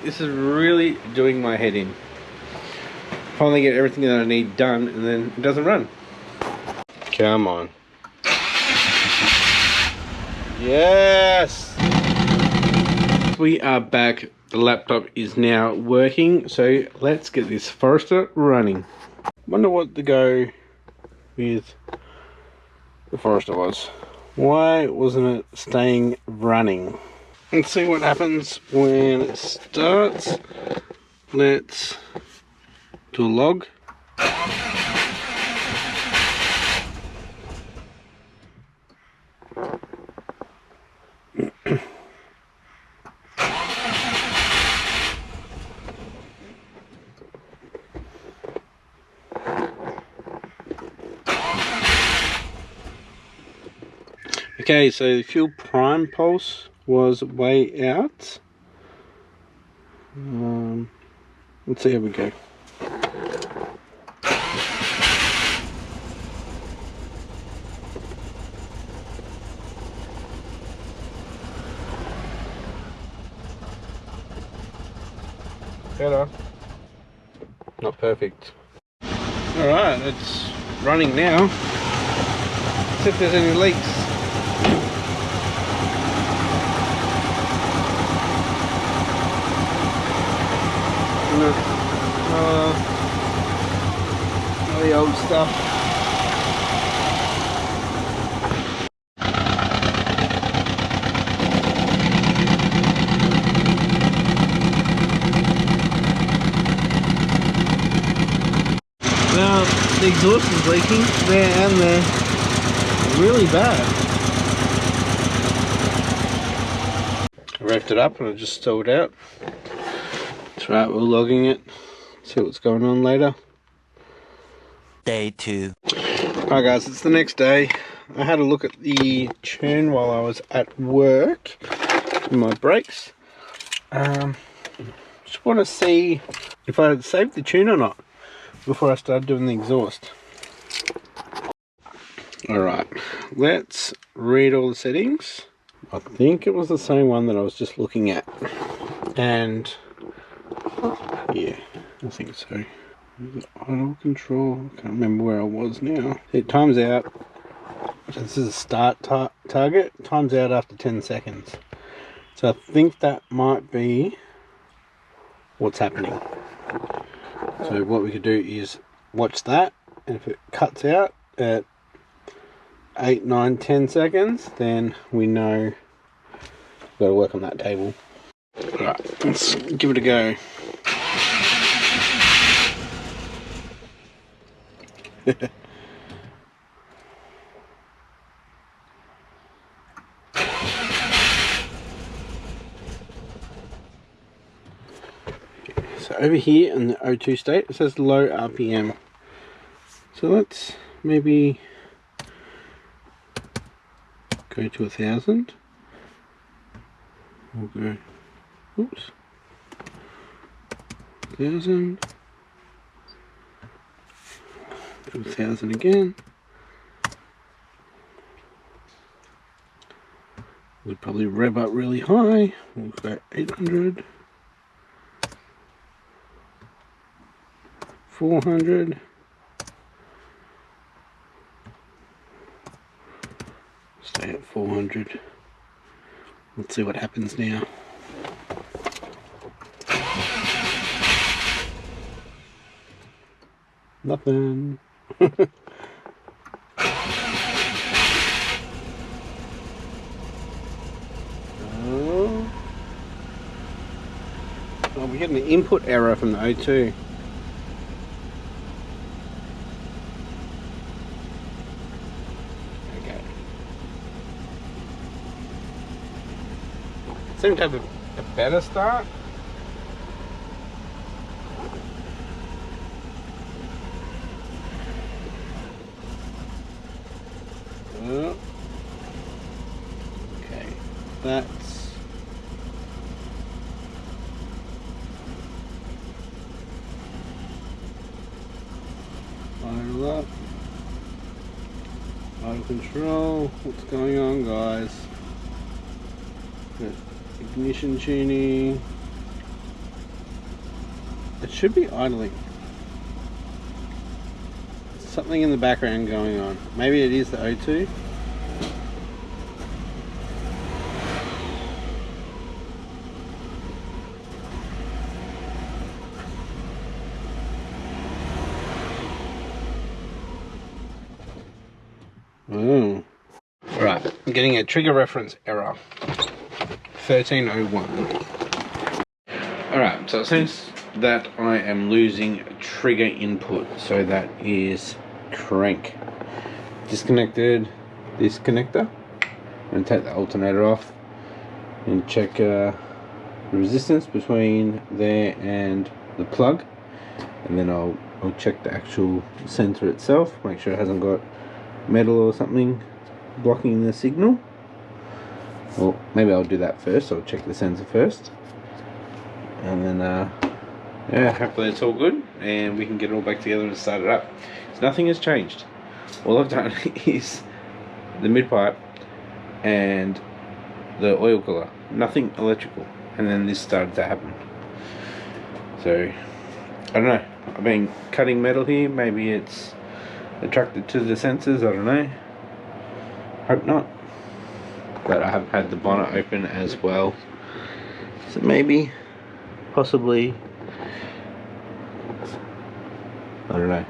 This is really doing my head in. Finally get everything that I need done and then it doesn't run. Come on. Yes! We are back. The laptop is now working, so let's get this Forester running. Wonder what the go with the Forester was. Why wasn't it staying running? Let's see what happens when it starts. Let's do a log. Okay, so the fuel prime pulse was way out. Let's see how we go. Better. Not perfect. Alright, it's running now. See if there's any leaks. All the old stuff. Well, the exhaust is leaking there and there. Really bad. I revved it up and I just stowed out. That's right, we're logging it. See what's going on later. Day 2. Alright guys, it's the next day. I had a look at the tune while I was at work in my breaks. Just want to see if I had saved the tune or not before I started doing the exhaust. Alright, let's read all the settings. I think it was the same one that I was just looking at. And yeah, I think so. Idle control, can't remember where I was now. It times out. So this is a start target, times out after 10 seconds. So I think that might be what's happening. So what we could do is watch that, and if it cuts out at 8, 9, 10 seconds, then we know we've got to work on that table. Right, let's give it a go. So over here in the O2 state, it says low RPM. So let's maybe go to 1,000. We'll go, oops, 1,000. 1,000 again. We'll probably rev up really high. We'll go 800, 400. Stay at 400. Let's see what happens now. Nothing. Oh, we're getting an input error from the O2. Okay. Seems to have a better start. Oh. Okay, that's idle up, idle control. What's going on, guys? Ignition tuning. It should be idling. Something in the background going on. Maybe it is the O2. Oh. Right, I'm getting a trigger reference error. 1301. Alright, so it seems that I am losing trigger input, so that is crank. Disconnected this connector. I'm going to take the alternator off and check the resistance between there and the plug, and then I'll check the actual sensor itself, make sure it hasn't got metal or something blocking the signal. Well, maybe I'll do that first. I'll check the sensor first, and then yeah, hopefully it's all good and we can get it all back together and start it up. So nothing has changed. All I've done is the mid pipe and the oil cooler, nothing electrical, and then this started to happen. So I don't know, I've been cutting metal here, maybe it's attracted to the sensors, I don't know, hope not. But I have had the bonnet open as well, so maybe, possibly, I don't know.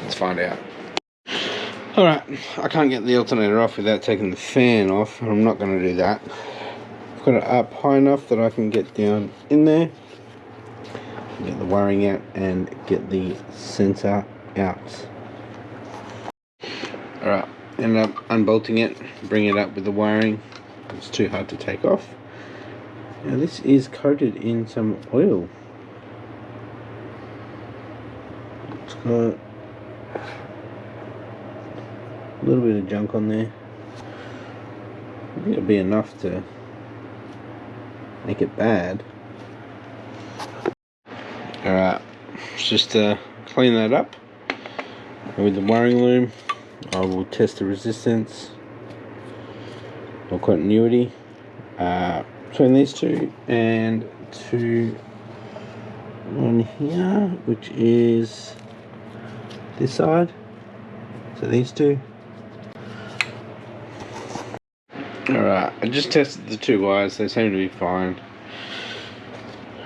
Let's find out. Alright, I can't get the alternator off without taking the fan off, and I'm not going to do that. I've got it up high enough that I can get down in there, get the wiring out, and get the sensor out. Alright, ended up unbolting it, bring it up with the wiring. It's too hard to take off. Now this is coated in some oil. It's got a little bit of junk on there. I think it'll be enough to make it bad. Alright, just to clean that up. And with the wiring loom, I will test the resistance or continuity between these two and one here, which is this side. So these two. Alright, I just tested the two wires, they seem to be fine.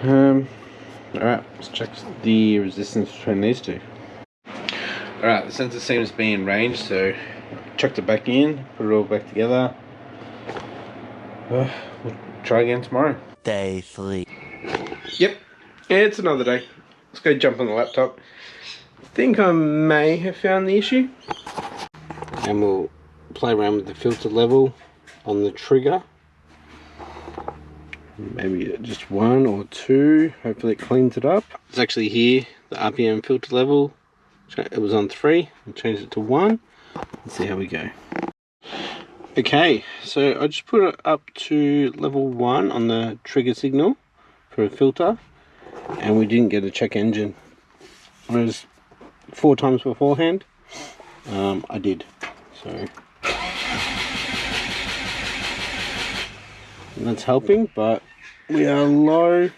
Alright, let's check the resistance between these two. Alright, the sensor seems to be in range, so chucked it back in, put it all back together. We'll try again tomorrow. Day 3. Yep, it's another day. Let's go jump on the laptop. I think I may have found the issue. And we'll play around with the filter level on the trigger. Maybe just 1 or 2, hopefully it cleans it up. It's actually here, the RPM filter level. It was on 3, I'll change it to 1. Let's see how we go. Okay, so I just put it up to level 1 on the trigger signal for a filter, and we didn't get a check engine. Whereas 4 times beforehand, I did. So that's helping, but we are low,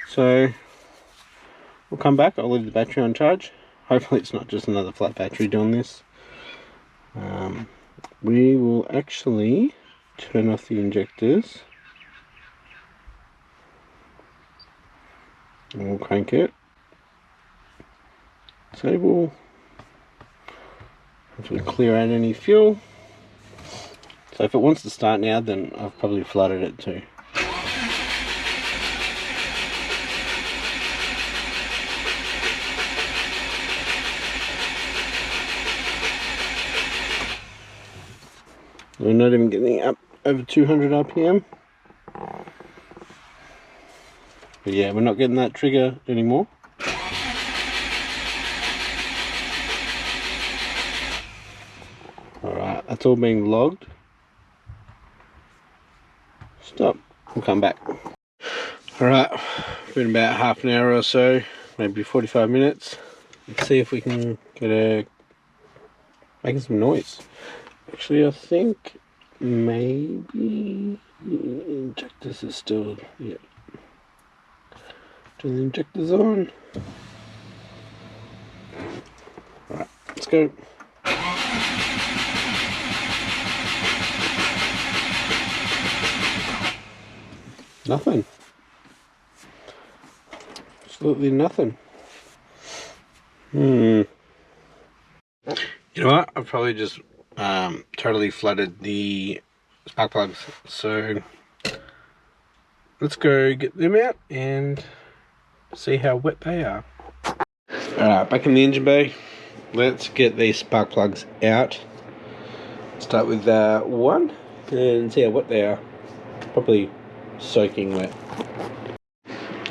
so we'll come back. I'll leave the battery on charge. Hopefully it's not just another flat battery doing this. We will actually turn off the injectors and we'll crank it. Disable. Hopefully clear out any fuel. So if it wants to start now, then I've probably flooded it too. We're not even getting up over 200 RPM. But yeah, we're not getting that trigger anymore. Alright, that's all being logged. Stop, we'll come back. Alright, been about half an hour or so, maybe 45 minutes. Let's see if we can get making some noise. Actually, I think maybe the injectors are still, yeah. Turn the injectors on. Right, let's go. Nothing. Absolutely nothing. You know what? I've probably just totally flooded the spark plugs. So let's go get them out and see how wet they are. Alright, back in the engine bay. Let's get these spark plugs out. Start with one and see how wet they are. Probably soaking wet.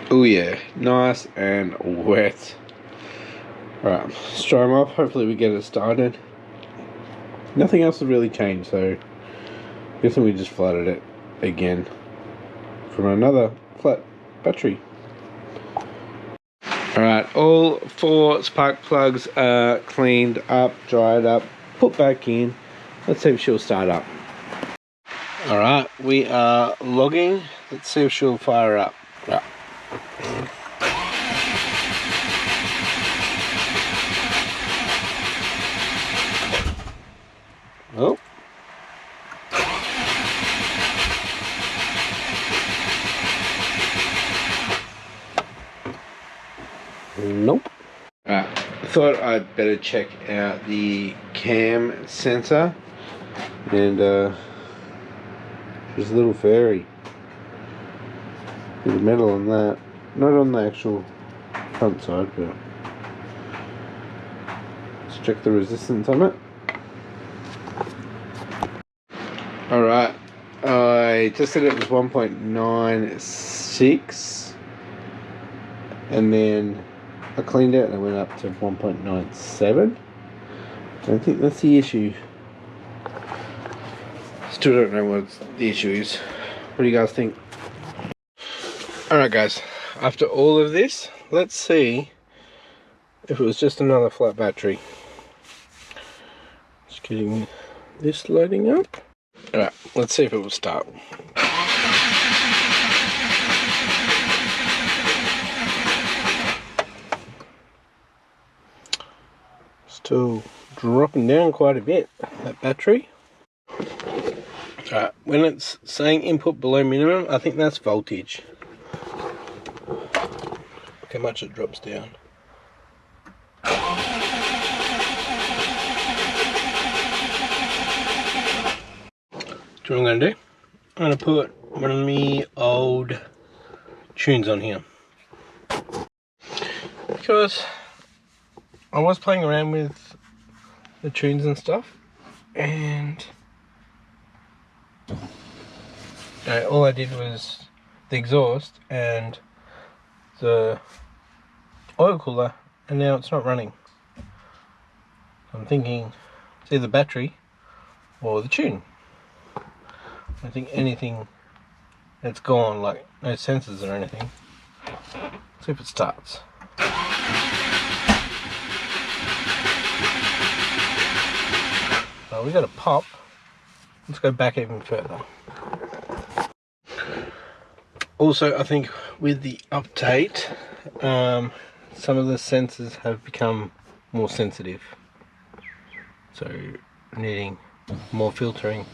Oh yeah, nice and wet. Alright, let's dry them off. Hopefully we get it started. Nothing else has really changed, so I guess we just flooded it again from another flat battery. Alright, all 4 spark plugs are cleaned up, dried up, put back in. Let's see if she'll start up. Alright, we are logging. Let's see if she'll fire up. Right. Oh. Nope. Alright, I thought I'd better check out the cam sensor, and there's a little fairy. Bit of metal on that. Not on the actual front side, but let's check the resistance on it. Alright, I just said it was 1.96, and then I cleaned it and I went up to 1.97. I don't think that's the issue. Still don't know what the issue is. What do you guys think? Alright guys, after all of this, let's see if it was just another flat battery. Just getting this loading up. Alright, let's see if it will start. Still dropping down quite a bit, that battery. Alright, when it's saying input below minimum, I think that's voltage. Look how much it drops down. Do you know what I'm going to do? I'm going to put one of my old tunes on here. Because I was playing around with the tunes and stuff, and all I did was the exhaust and the oil cooler, and now it's not running. I'm thinking it's either battery or the tune. I think anything that's gone, like no sensors or anything. Let's see if it starts. We got a pop. Let's go back even further. Also, I think with the update, some of the sensors have become more sensitive, so needing more filtering.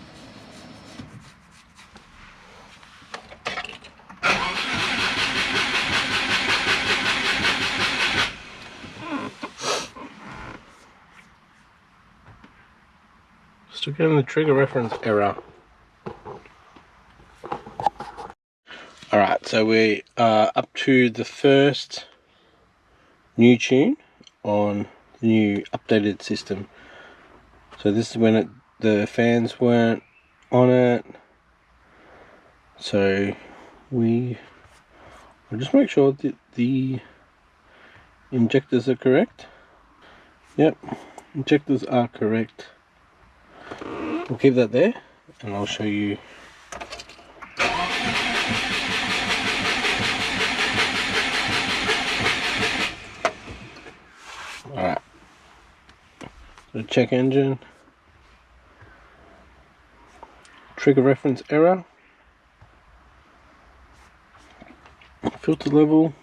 Still getting the trigger reference error. Alright, so we are up to the first new tune on the new updated system. So this is when the fans weren't on it. So we'll just make sure that the injectors are correct. Yep, injectors are correct. We'll keep that there and I'll show you. Alright, so check engine, trigger reference error, filter level,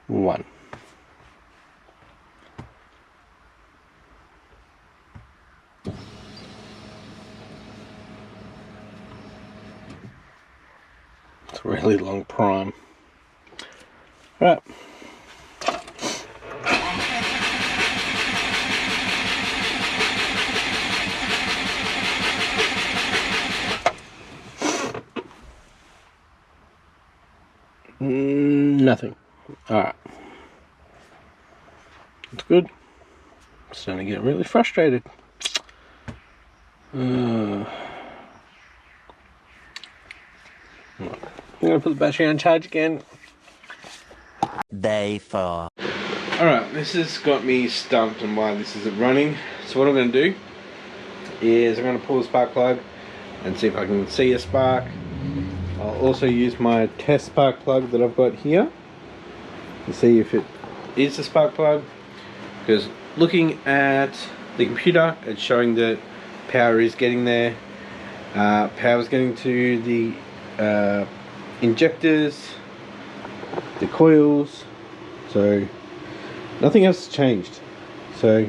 1. It's a really long prime. Right. Nothing. Alright. It's good. I'm starting to get really frustrated. I'm going to put the battery on charge again. Day 4. Alright, this has got me stumped on why this isn't running. So what I'm going to do is I'm going to pull the spark plug and see if I can see a spark. I'll also use my test spark plug that I've got here to see if it is a spark plug, because looking at the computer it's showing that power is getting there. Power is getting to the injectors, the coils, so nothing else has changed. So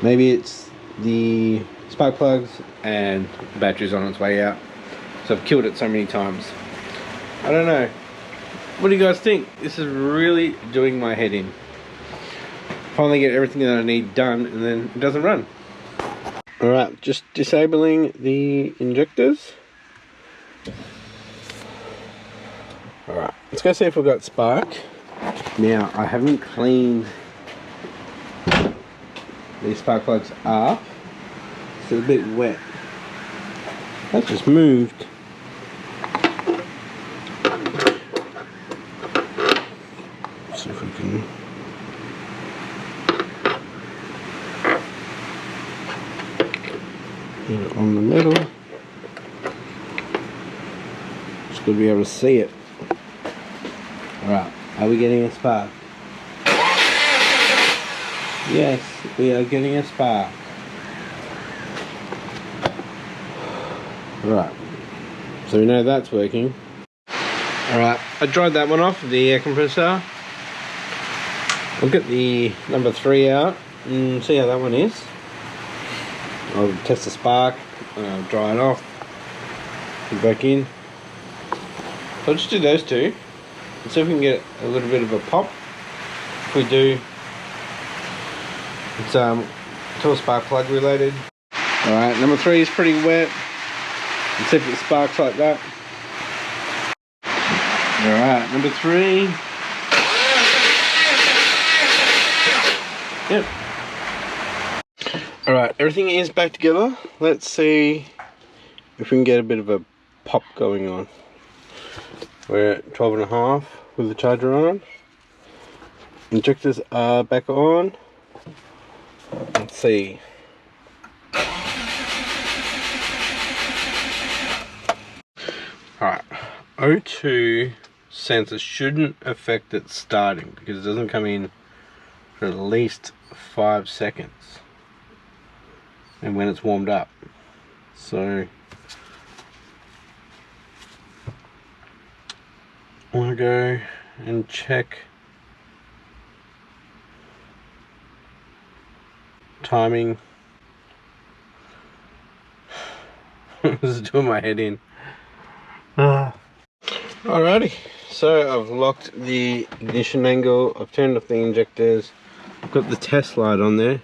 maybe it's the spark plugs and the battery's on its way out. So I've killed it so many times. I don't know. What do you guys think? This is really doing my head in. Finally get everything that I need done and then it doesn't run. Alright, just disabling the injectors. Alright, let's go see if we've got spark. Now, I haven't cleaned these spark plugs up. It's a bit wet. That just moved. See if we can. Get it on the middle. Just got to be able to see it. Alright, are we getting a spark? Yes, we are getting a spark. Right, so we know that's working. Alright, I dried that one off, the air compressor. I'll get the number 3 out and see how that one is. I'll test the spark, dry it off, put it back in. So I'll just do those two and see if we can get a little bit of a pop. If we do, it's to a spark plug related. Alright, number 3 is pretty wet. Let's see if it sparks like that. Alright, number 3. Yep. Alright, everything is back together. Let's see if we can get a bit of a pop going on. We're at 12.5 with the charger on. Injectors are back on. Let's see. Alright, O2 sensor shouldn't affect it starting because it doesn't come in for at least 5 seconds and when it's warmed up. So I want to go and check timing. This is doing my head in. Alrighty, so I've locked the ignition angle, I've turned off the injectors, I've got the test light on there,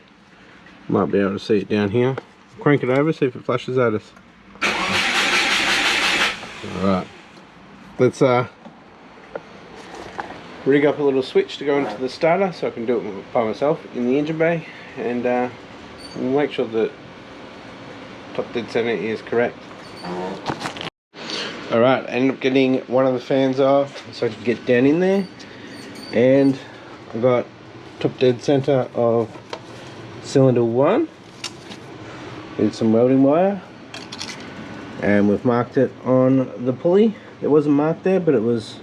might be able to see it down here. Crank it over, see if it flashes at us. Alright, let's rig up a little switch to go into the starter so I can do it by myself in the engine bay, and we'll make sure that top dead center is correct. Alright, I ended up getting one of the fans off so I can get down in there, and I've got top dead center of cylinder 1 with some welding wire, and we've marked it on the pulley. It wasn't marked there, but it was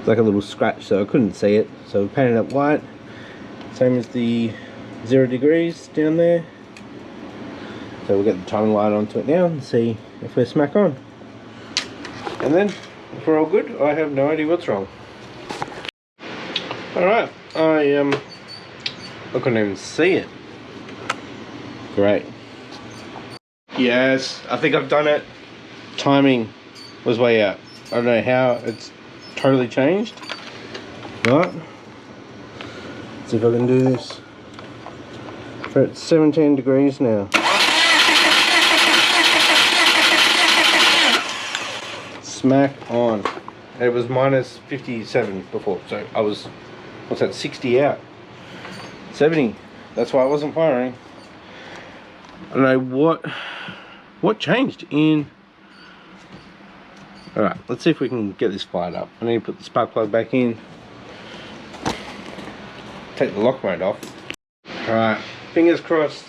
like a little scratch, so I couldn't see it, so we painted it white, same as the 0 degrees down there. So we'll get the timing light onto it now and see if we're smack on. And then, if we're all good, I have no idea what's wrong. Alright, I couldn't even see it. Great. Yes, I think I've done it. Timing was way out. I don't know how it's totally changed. Right. Let's see if I can do this. We're at 17 degrees now. Smack on. It was minus 57 before, so I was, what's that, 60 out. 70. That's why I wasn't firing. I don't know what changed in. Alright, let's see if we can get this fired up. I need to put the spark plug back in. Take the lock mode off. Alright, fingers crossed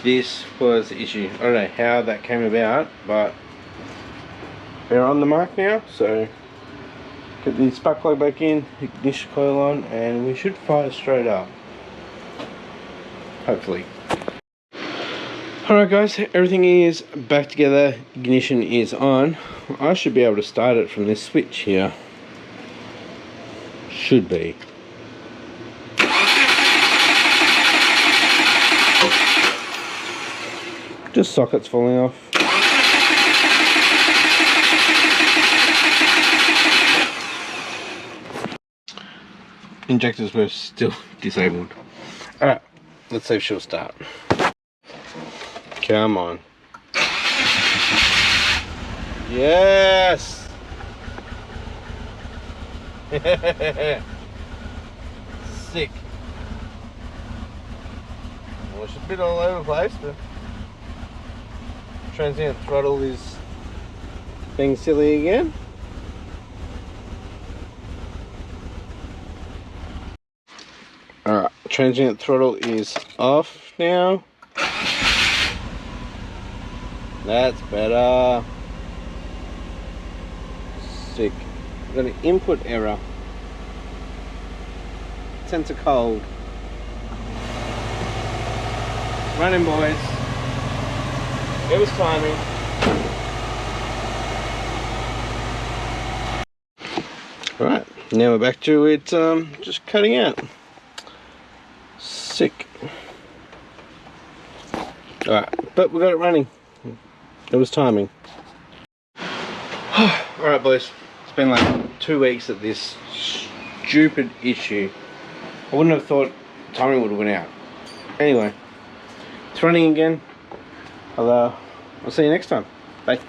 this was the issue. I don't know how that came about, but we're on the mark now, so get the spark plug back in, ignition coil on, and we should fire straight up. Hopefully. Alright guys, everything is back together, ignition is on. I should be able to start it from this switch here. Should be. Just sockets falling off. Injectors were still disabled. Alright, let's see if she'll start. Come on. Yes! Sick. Well, it's a bit all over the place, but transient throttle is being silly again. Alright, transient throttle is off now. That's better. Sick. Got an input error. Sensor cold. Running, boys. It was timing. Right, now we're back to it just cutting out. Sick. Alright, but we got it running. It was timing. Alright boys, it's been like 2 weeks of this stupid issue. I wouldn't have thought timing would have went out. Anyway, it's running again. I'll see you next time. Bye.